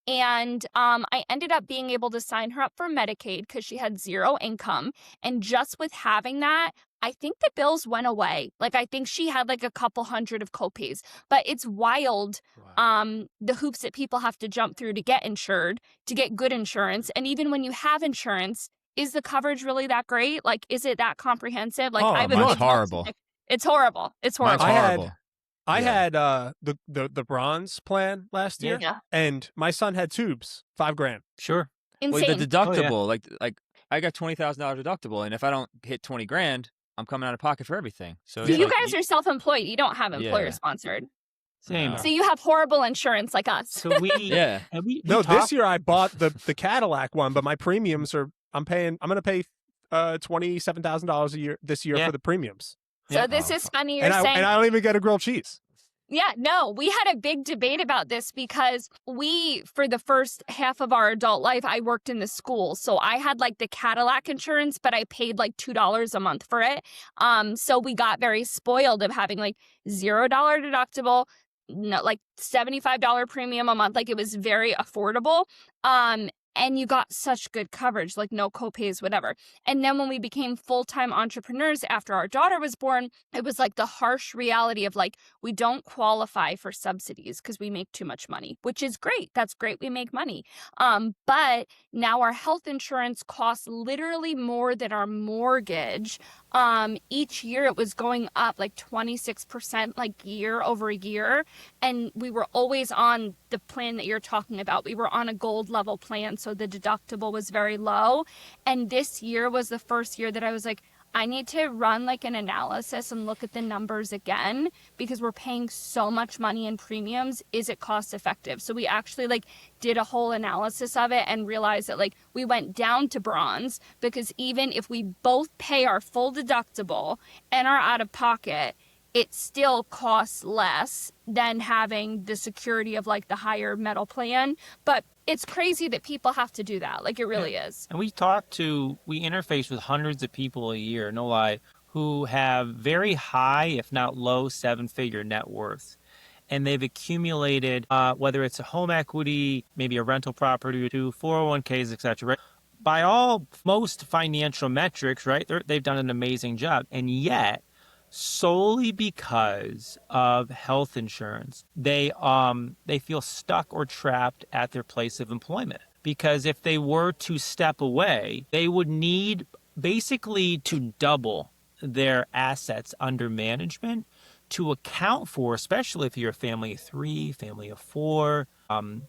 And I ended up being able to sign her up for Medicaid because she had 0 income. And just with having that, I think the bills went away. Like, I think she had like a couple hundred of copays. But it's wild, the hoops that people have to jump through to get insured, to get good insurance. And even when you have insurance, is the coverage really that great? Like, is it that comprehensive? Like, mine's horrible. It's horrible. It's horrible. Mine's horrible. I had the bronze plan last year, and my son had tubes, $5,000. Sure. Insane. Well, the deductible, like I got $20,000 deductible, and if I don't hit $20,000, I'm coming out of pocket for everything. So you guys are self-employed. You don't have employer sponsored. Same. So you have horrible insurance like us. So we this year I bought the Cadillac one, but my premiums are I'm going to pay $27,000 a year this year for the premiums. So this is funny and I don't even get a grilled cheese. Yeah, no, we had a big debate about this because for the first half of our adult life, I worked in the school. So I had like the Cadillac insurance, but I paid like $2 a month for it. So we got very spoiled of having like $0 deductible, like $75 premium a month. Like it was very affordable. And you got such good coverage, like no copays, whatever. And then when we became full-time entrepreneurs after our daughter was born, it was like the harsh reality of like, we don't qualify for subsidies because we make too much money, which is great. That's great. We make money. But now our health insurance costs literally more than our mortgage. Each year it was going up like 26%, like year over year. And we were always on the plan that you're talking about. We were on a gold level plan. So the deductible was very low. And this year was the first year that I was like, I need to run like an analysis and look at the numbers again because we're paying so much money in premiums. Is it cost effective? So we actually like did a whole analysis of it and realized that like we went down to bronze because even if we both pay our full deductible and are out of pocket, it still costs less than having the security of like the higher metal plan. But it's crazy that people have to do that. Like it really is. And we interface with hundreds of people a year, no lie, who have very high, if not low, 7-figure net worth. And they've accumulated, whether it's a home equity, maybe a rental property or two, 401ks, et cetera, right? By most financial metrics, right, they've done an amazing job. And yet, solely because of health insurance. They feel stuck or trapped at their place of employment, because if they were to step away, they would need basically to double their assets under management to account for, especially if you're a family of 3, family of 4,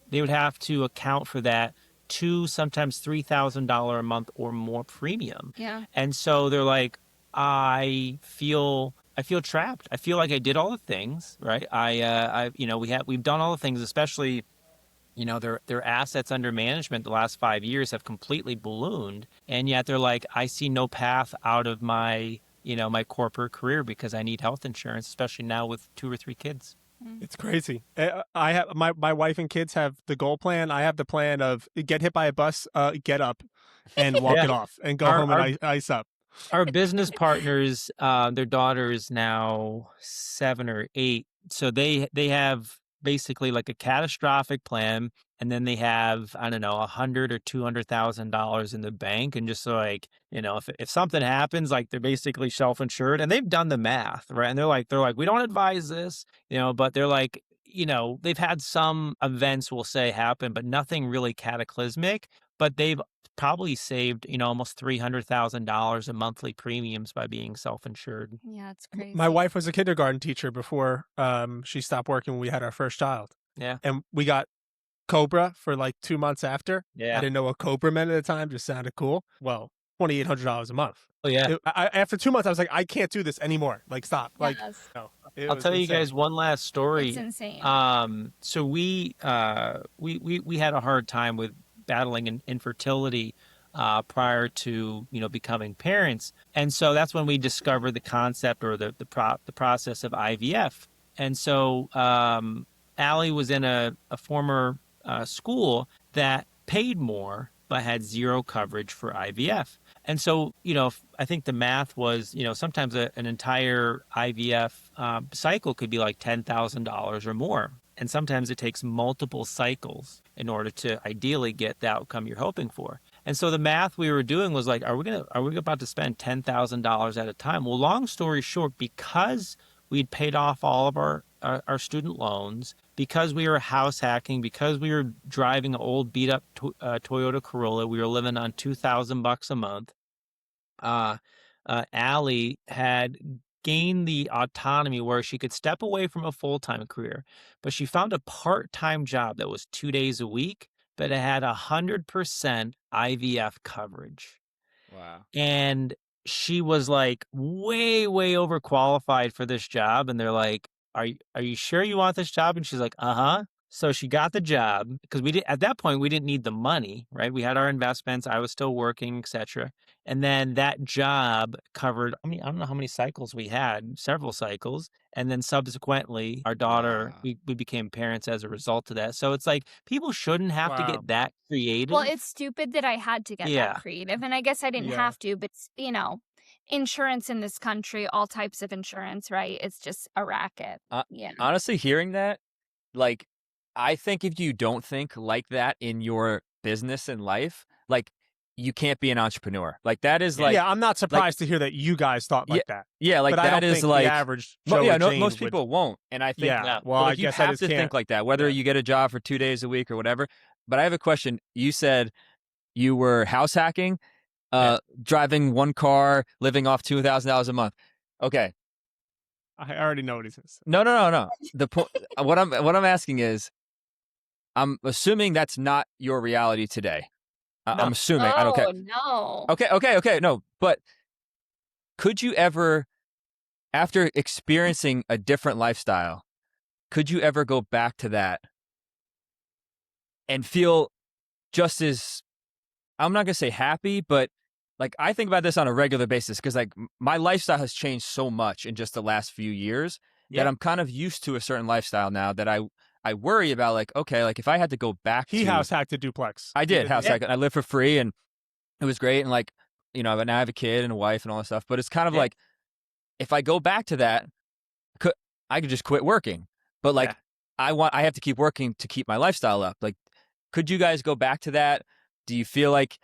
they would have to account for that sometimes $3,000 a month or more premium. Yeah. And so they're like, I feel trapped. I feel like I did all the things, right? We've done all the things, especially, their assets under management the last 5 years have completely ballooned. And yet they're like, I see no path out of my corporate career because I need health insurance, especially now with 2 or 3 kids. It's crazy. I have my wife and kids have the goal plan. I have the plan of get hit by a bus, get up, and walk it off, and go home and ice up. Our business partners, their daughter is now 7 or 8, so they have basically like a catastrophic plan, and then they have, I don't know, $100,000 or $200,000 in the bank, and just like, if something happens, like they're basically self-insured, and they've done the math, right? And they're like, we don't advise this, but they're like, they've had some events, we'll say, happen, but nothing really cataclysmic. But they've probably saved, almost $300,000 in monthly premiums by being self-insured. Yeah, it's crazy. My wife was a kindergarten teacher before she stopped working when we had our first child. Yeah. And we got Cobra for like 2 months after. Yeah. I didn't know what Cobra meant at the time. Just sounded cool. Well, $2,800 a month. Oh, yeah. After 2 months, I was like, I can't do this anymore. Like, stop. Yes. Like, no. I'll tell you guys one last story. It's insane. So we had a hard time with battling infertility prior to becoming parents, and so that's when we discovered the concept or the process of IVF. And so Allie was in a former school that paid more but had zero coverage for IVF. And so, I think the math was, sometimes an entire IVF cycle could be like $10,000 or more. And sometimes it takes multiple cycles in order to ideally get the outcome you're hoping for. And so the math we were doing was like, are we about to spend $10,000 at a time? Well, long story short, because we'd paid off all of our student loans, because we were house hacking, because we were driving an old beat up Toyota Corolla, we were living on $2,000 a month. Allie had gained the autonomy where she could step away from a full-time career, but she found a part-time job that was 2 days a week, but it had 100% IVF coverage. Wow. And she was like way, way overqualified for this job. And they're like, are you sure you want this job? And she's like, uh-huh. So she got the job because at that point, we didn't need the money, right? We had our investments. I was still working, etc. And then that job covered, I don't know how many cycles we had, several cycles. And then subsequently, our daughter, we became parents as a result of that. So it's like, people shouldn't have to get that creative. Well, it's stupid that I had to get that creative. And I guess I didn't have to, but insurance in this country, all types of insurance, right? It's just a racket. Honestly, hearing that, like, I think if you don't think like that in your business and life, like, you can't be an entrepreneur. Like, that is like... Yeah, I'm not surprised to hear that you guys thought like that. Yeah, like, but that I don't is think like... the average Joe or Jane most people won't. And I think... well, like, I guess you I have just to can't think like that, whether you get a job for 2 days a week or whatever. But I have a question. You said you were house hacking, driving one car, living off $2,000 a month. Okay. I already know what he says. No. The point... what I'm asking is, I'm assuming that's not your reality today. No. I'm assuming. I don't care. No. Okay. No, but could you ever, after experiencing a different lifestyle, could you ever go back to that and feel just as, I'm not going to say happy, but like, I think about this on a regular basis because like my lifestyle has changed so much in just the last few years that I'm kind of used to a certain lifestyle now that I worry about, like, okay, like if I had to go back He house hacked a duplex. I did house hack. I lived for free and it was great. And like, but now I have a kid and a wife and all that stuff. But it's kind of like, if I go back to that, I could just quit working. But like, I have to keep working to keep my lifestyle up. Like, could you guys go back to that? Do you feel like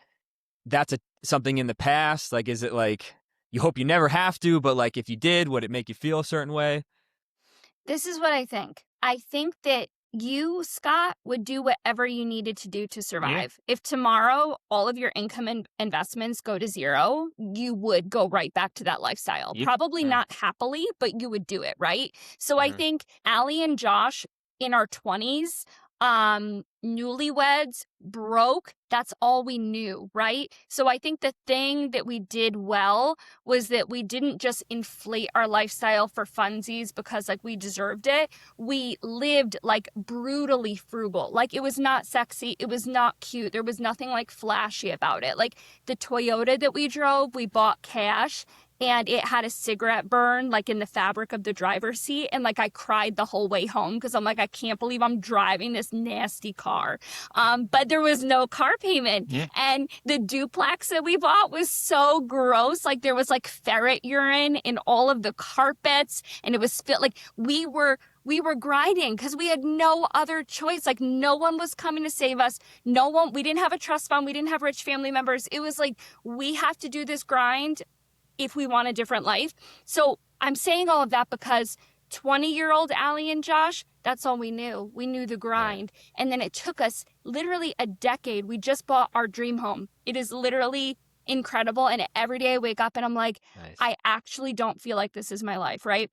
that's something in the past? Like, is it like, you hope you never have to, but like if you did, would it make you feel a certain way? This is what I think. I think that you, Scott, would do whatever you needed to do to survive. If tomorrow all of your income and investments go to zero, you would go right back to that lifestyle. Probably not happily, but you would do it, right? So I think Allie and Josh in our 20s, newlyweds, broke, that's all we knew, right? So I think the thing that we did well was that we didn't just inflate our lifestyle for funsies because like we deserved it. We lived like brutally frugal. Like it was not sexy. It was not cute. There was nothing like flashy about it. Like the Toyota that we drove, we bought cash. And it had a cigarette burn like in the fabric of the driver's seat. And like I cried the whole way home because I'm like, I can't believe I'm driving this nasty car. But there was no car payment. And the duplex that we bought was so gross. Like there was like ferret urine in all of the carpets. And it was like we were grinding because we had no other choice. Like no one was coming to save us. We didn't have a trust fund. We didn't have rich family members. It was like, we have to do this grind if we want a different life. So I'm saying all of that because 20-year-old Allie and Josh, that's all we knew. We knew the grind. And then it took us literally a decade. We just bought our dream home. It is literally incredible. And every day I wake up and I'm like, I actually don't feel like this is my life, right?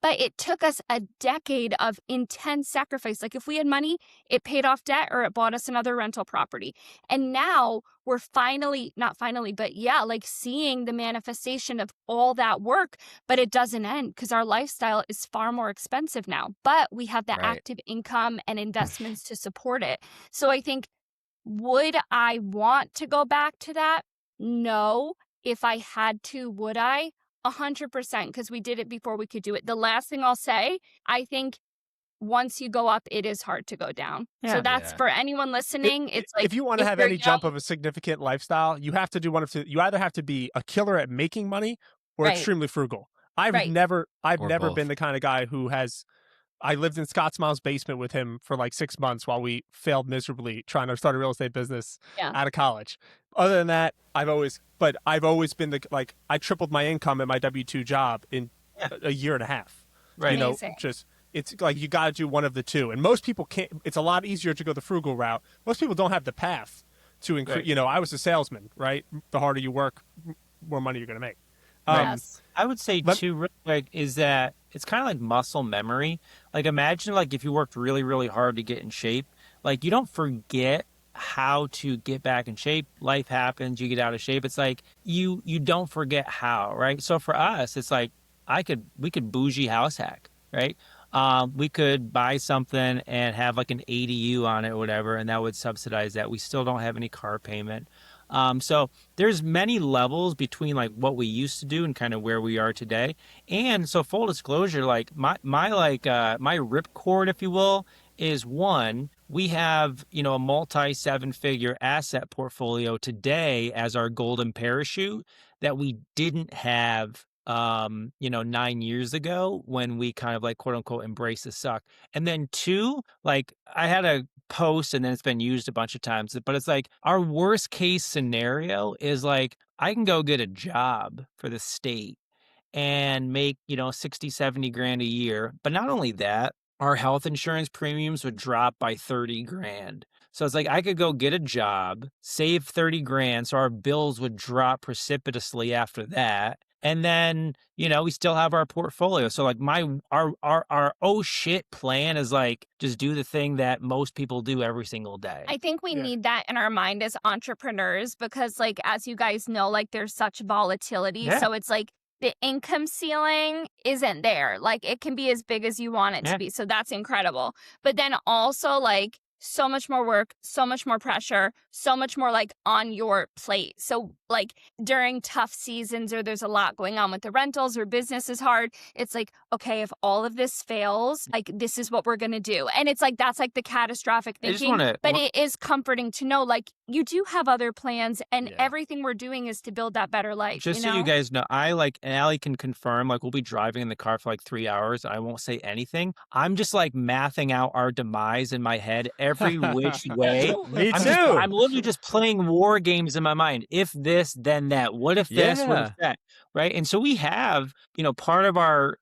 But it took us a decade of intense sacrifice. Like if we had money, it paid off debt or it bought us another rental property. And now we're like seeing the manifestation of all that work, but it doesn't end because our lifestyle is far more expensive now. But we have the active income and investments to support it. So I think, would I want to go back to that? No. If I had to, would I? 100%, because we did it before we could do it. The last thing I'll say, I think once you go up, it is hard to go down. So that's for anyone listening. It's like, if you want to have any jump of a significant lifestyle, you have to do one of two. You either have to be a killer at making money or extremely frugal. I've never been the kind of guy who has. I lived in Scott's mom's basement with him for like 6 months while we failed miserably trying to start a real estate business out of college. Other than that, I've always been I tripled my income at my W-2 job in a year and a half. Right. You know, it's like you got to do one of the two. And most people can't. It's a lot easier to go the frugal route. Most people don't have the path to increase. Right. You know, I was a salesman, right? The harder you work, more money you're going to make. I would say too, like, is that it's kind of like muscle memory. Like imagine like if you worked really, really hard to get in shape, like you don't forget how to get back in shape. Life happens, you get out of shape. It's like you don't forget how, right? So for us, it's like we could bougie house hack, right? We could buy something and have like an ADU on it or whatever, and that would subsidize that. We still don't have any car payment. So there's many levels between like what we used to do and kind of where we are today. And so full disclosure, like my ripcord, if you will, is one, we have, you know, a multi-7-figure asset portfolio today as our golden parachute that we didn't have 9 years ago when we kind of like quote unquote embrace the suck. And then two, like I had a post and then it's been used a bunch of times, but it's like our worst case scenario is like I can go get a job for the state and make, 60, 70 grand a year. But not only that, our health insurance premiums would drop by 30 grand. So it's like I could go get a job, save 30 grand. So our bills would drop precipitously after that. And then, we still have our portfolio. So like our oh shit plan is like, just do the thing that most people do every single day. I think we need that in our mind as entrepreneurs because like, as you guys know, like there's such volatility. Yeah. So it's like the income ceiling isn't there. Like it can be as big as you want it to be. So that's incredible. But then also like, so much more work, so much more pressure, so much more like on your plate. So like during tough seasons or there's a lot going on with the rentals or business is hard, it's like, okay, if all of this fails, like this is what we're going to do. And it's like, that's like the catastrophic thinking, but it is comforting to know like you do have other plans, and Yeah. everything we're doing is to build that better life. Just so you guys know, and Allie can confirm, like we'll be driving in the car for like 3 hours. I won't say anything. I'm just like mathing out our demise in my head every which way. Me too. I'm literally just playing war games in my mind. If this, then that. What if this? What if that? Right. And so we have, part of our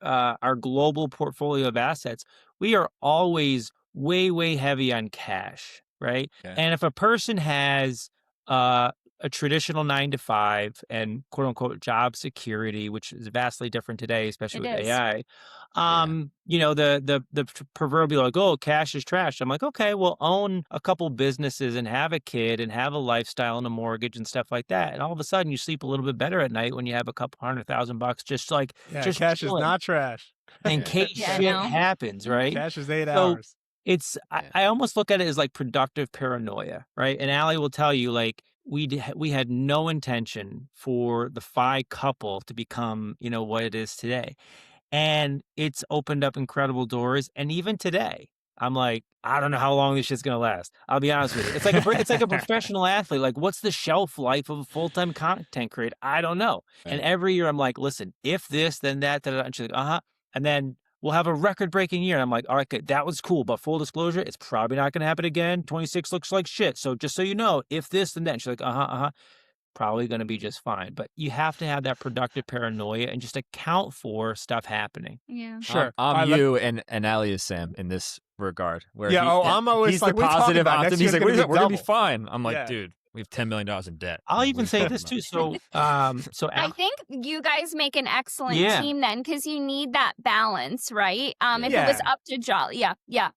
global portfolio of assets, we are always way, way heavy on cash. Right. Yeah. And if a person has a traditional 9 to 5 and quote unquote job security, which is vastly different today, especially with AI. The proverbial like, oh, cash is trash. I'm like, okay, well, own a couple businesses and have a kid and have a lifestyle and a mortgage and stuff like that. And all of a sudden you sleep a little bit better at night when you have a couple $100,000 just cash chilling. is not trash. In case shit happens, right? Cash is 8 hours. I almost look at it as like productive paranoia, right? And Allie will tell you, like, we had no intention for the Phi couple to become, what it is today. And it's opened up incredible doors. And even today, I'm like, I don't know how long this shit's gonna last. I'll be honest with you. It's like a professional athlete. Like, what's the shelf life of a full-time content creator? I don't know. Right. And every year I'm like, listen, if this, then that, and she's like, and then we'll have a record-breaking year. And I'm like, all right, good, that was cool. But full disclosure, it's probably not going to happen again. 26 looks like shit. So just so you know, if this, then that. And she's like, probably going to be just fine. But you have to have that productive paranoia and just account for stuff happening. Yeah. Sure. I'm you and Ali is Sam in this regard. Where I'm always he's like, the positive optimist. He's like, we're going to be fine. I'm like, Yeah. dude, we have $10 million in debt. I'll even say this too. So I think you guys make an excellent team then, because you need that balance, right? If it was up to Jolly,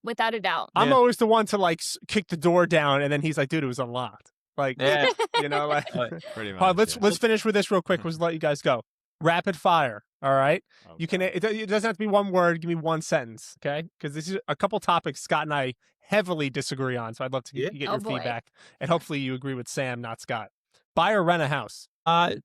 without a doubt. I'm always the one to like kick the door down, and then he's like, dude, it was unlocked. Like, like pretty much. Let's finish with this real quick. Let's let you guys go. Rapid fire. All right. Okay. You can. It doesn't have to be one word. Give me one sentence. Okay. Because this is a couple topics Scott and I heavily disagree on. So I'd love to get your feedback, and hopefully you agree with Sam, not Scott. Buy or rent a house. I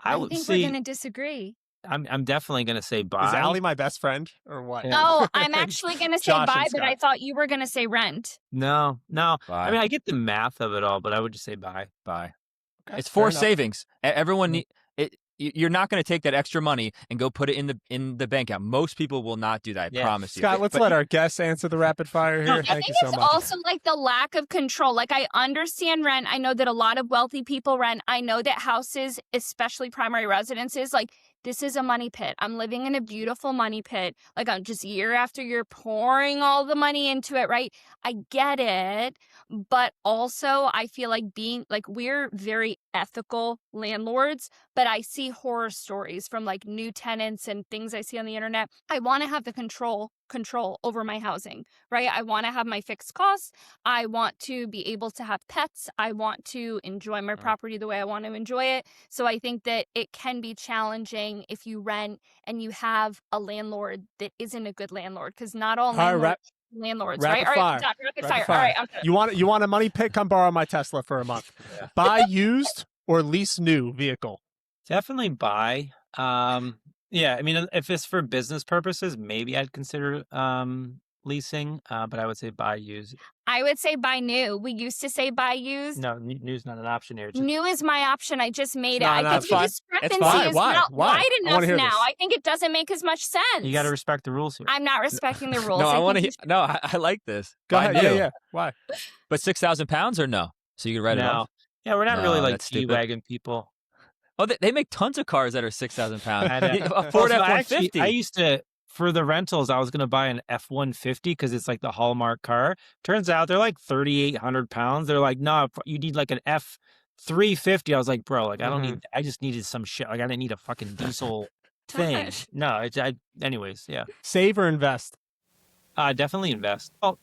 think we're going to disagree. I'm definitely going to say buy. Is Allie my best friend or what? No, I'm actually going to say buy, but I thought you were going to say rent. No. Buy. I mean, I get the math of it all, but I would just say buy. Okay, it's for savings. Everyone you're not going to take that extra money and go put it in the bank account. Most people will not do that. I promise you. Scott, let's let our guests answer the rapid fire here. Thank you so much. I think it's also like the lack of control. Like, I understand rent. I know that a lot of wealthy people rent. I know that houses, especially primary residences, like, this is a money pit. I'm living in a beautiful money pit. Like, I'm just year after year pouring all the money into it, right? I get it. But also, I feel like we're very ethical landlords, but I see horror stories from like new tenants and things I see on the internet. I want to have the control over my housing, right? I want to have my fixed costs. I want to be able to have pets. I want to enjoy my property the way I want to enjoy it. So I think that it can be challenging if you rent and you have a landlord that isn't a good landlord, because not all landlords, right? All right, rapid fire. All right, I'm good. You want a money pit? Come borrow my Tesla for a month. Buy used or lease new vehicle? Definitely buy. I mean, if it's for business purposes, maybe I'd consider leasing, but I would say buy used. I would say buy new. We used to say buy used. No, new's not an option here. New is my option. I just made it. I think the discrepancy is not wide enough now. I think it doesn't make as much sense. You got to respect the rules here. I'm not respecting the rules. No, I like this. Go ahead. Yeah. Why? But 6,000 pounds or no? So you can write it off? Yeah, we're not really like G-Wagon people. Oh, they make tons of cars that are 6,000 pounds. A Ford F-150. I used to, for the rentals, I was going to buy an F-150 because it's like the Hallmark car. Turns out they're like 3,800 pounds. They're like, no, you need like an F-350. I was like, bro, like I just needed some shit. Like I didn't need a fucking diesel thing. No, anyways, yeah. Save or invest? Definitely invest. Oh,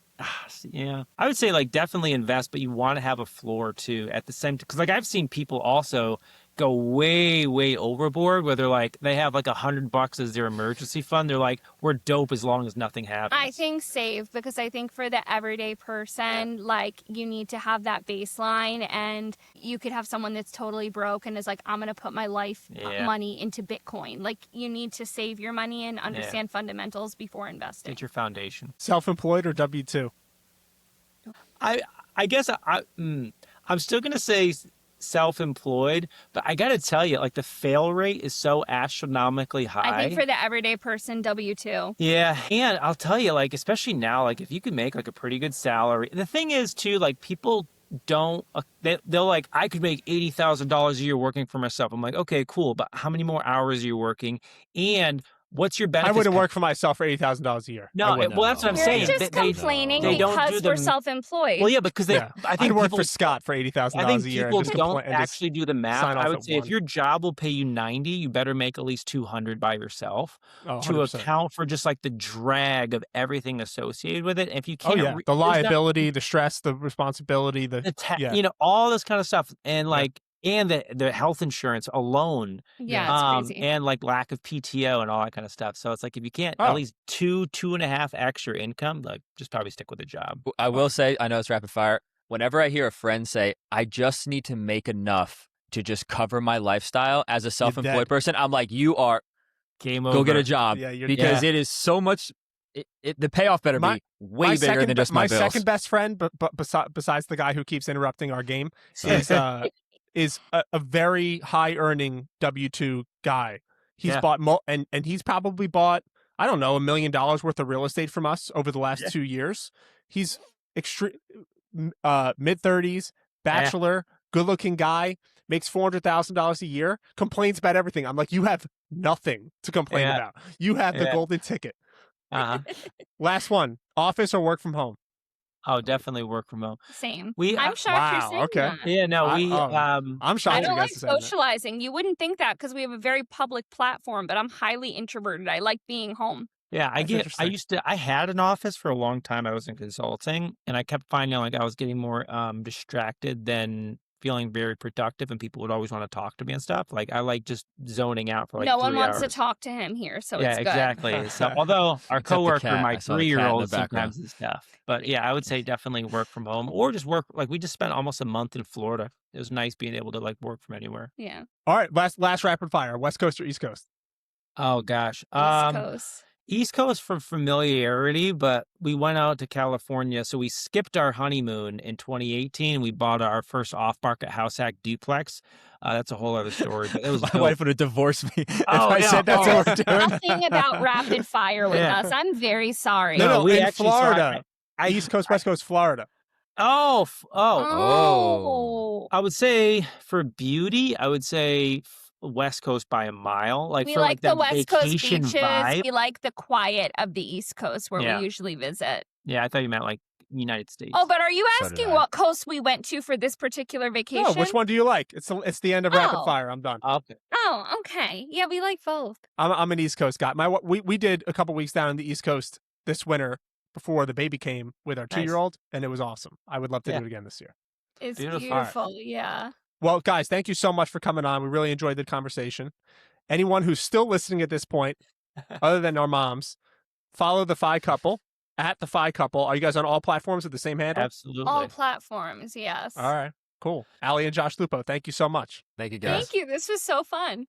yeah. I would say like definitely invest, but you want to have a floor too at the same time. Because like I've seen people also go way, way overboard where they're like, they have like $100 as their emergency fund. They're like, we're dope as long as nothing happens. I think save, because I think for the everyday person, like you need to have that baseline, and you could have someone that's totally broke and is like, I'm going to put my life money into Bitcoin. Like you need to save your money and understand fundamentals before investing. Get your foundation. Self-employed or W-2? I guess I'm still gonna say self-employed, but I gotta tell you, like the fail rate is so astronomically high. I think for the everyday person, W-2. Yeah, and I'll tell you, like especially now, like if you can make like a pretty good salary. The thing is too, like people don't they'll like I could make $80,000 a year working for myself. I'm like, okay, cool, but how many more hours are you working? And what's your benefits? I wouldn't work for myself for $80,000 a year. No, well, that's what I'm You're saying. just complaining they don't because do we're the- self-employed. Well, yeah, because Yeah. I think I'd work people, for Scott for $80,000 I think a year. people And just don't and just actually do the math. sign off I would at say if one. your job will pay you 90, you better make at least 200 by yourself Oh, to 100%. account for just like the drag of everything associated with it. And if you Oh can't, yeah, the liability, the stress, the responsibility, yeah. you know, all this kind of stuff, and like. And the health insurance alone, Yeah, it's crazy. and like lack of PTO and all that kind of stuff. So it's like if you can't at least 2.5 extra income, like just probably stick with a job. I will say, I know it's rapid fire. Whenever I hear a friend say, I just need to make enough to just cover my lifestyle as a self-employed person, I'm like, you are game over. Go get a job. Yeah, because it is so much. The payoff better be way bigger than just my bills. My second best friend, but besides the guy who keeps interrupting our game, is a very high earning W-2 guy. He's bought and he's probably bought, I don't know, $1 million worth of real estate from us over the last 2 years. He's mid-30s, bachelor, good looking guy, makes $400,000 a year, complains about everything. I'm like, you have nothing to complain about. You have the golden ticket. Last one, office or work from home? Oh, definitely work from home. Same. I'm shocked you're saying that. Yeah, no, I'm shocked. I don't like socializing. You wouldn't think that because we have a very public platform, but I'm highly introverted. I like being home. Yeah, I had an office for a long time. I was in consulting, and I kept finding like I was getting more distracted than feeling very productive, and people would always want to talk to me and stuff. Like I like just zoning out for like no one 3 wants hours. to talk to him here, so yeah, it's good. Exactly. So although our coworker, my 3-year-old, sometimes and stuff, but yeah, I would say definitely work from home or just work. Like we just spent almost a month in Florida. It was nice being able to like work from anywhere. Yeah. All right, last rapid fire. West Coast or East Coast? Oh gosh, East Coast. East Coast for familiarity, but we went out to California. So we skipped our honeymoon in 2018. We bought our first off-market house hack duplex. That's a whole other story. But it was my wife would have divorced me if I said that's what we're doing. Nothing about rapid fire with us. I'm very sorry. No, we in Florida. East Coast, West Coast, Florida. Oh. Oh. I would say for beauty, I would say West Coast by a mile. Like we for like the West Coast vacation beaches. vibe. We like the quiet of the East Coast where we usually visit. Yeah, I thought you meant like United States. Oh, but are you asking what coast we went to for this particular vacation? No, which one do you like? It's the end of rapid fire. I'm done. Okay. Oh, okay. Yeah, we like both. I'm an East Coast guy. We did a couple weeks down in the East Coast this winter before the baby came with our 2-year-old, and it was awesome. I would love to do it again this year. It's beautiful. Yeah. Well, guys, thank you so much for coming on. We really enjoyed the conversation. Anyone who's still listening at this point, other than our moms, follow the Phi Couple at the Phi Couple. Are you guys on all platforms with the same handle? Absolutely. All platforms, yes. All right, cool. Allie and Josh Lupo, thank you so much. Thank you, guys. Thank you. This was so fun.